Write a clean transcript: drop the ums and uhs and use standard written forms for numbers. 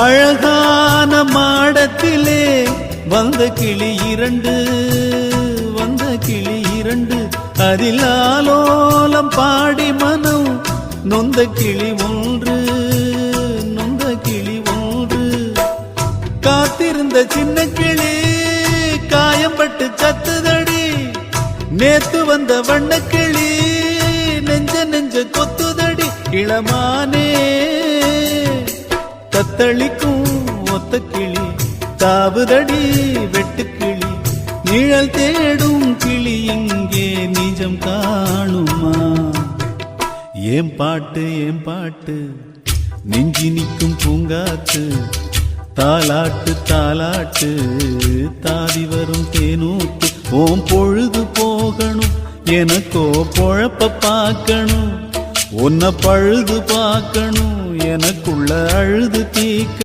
அழகான மாடத்திலே வந்த கிளி இரண்டு, வந்த கிளி இரண்டு, அதில் ஆலோலம் பாடி மனம் நொந்த கிளி ஒன்று, நொந்த கிளி ஒன்று. காத்திருந்த சின்ன கிளி காயம்பட்டு சத்துதடி, நேத்து வந்த வண்ண கிளி நெஞ்ச நெஞ்ச கொத்துதடி. இளமானே தத்தளிக்கும் ஒத்த கிளி தாவுதடி வெட்டுக்கிளி, நிழல் தேடும் கிளி இங்கே நிஜம் காணுமா? ஏன் பாட்டு ஏன் பாட்டு நெஞ்சி நிற்கும் பூங்காத்து, தாலாட்டு தாலாட்டு தாதி வரும் தேனூத்து. ஓம் பொழுது போகணும் எனக்கோ பொழப்ப பார்க்கணும், உன்னை பழுது பார்க்கணும் எனக்குள்ள அழுது தீக்க.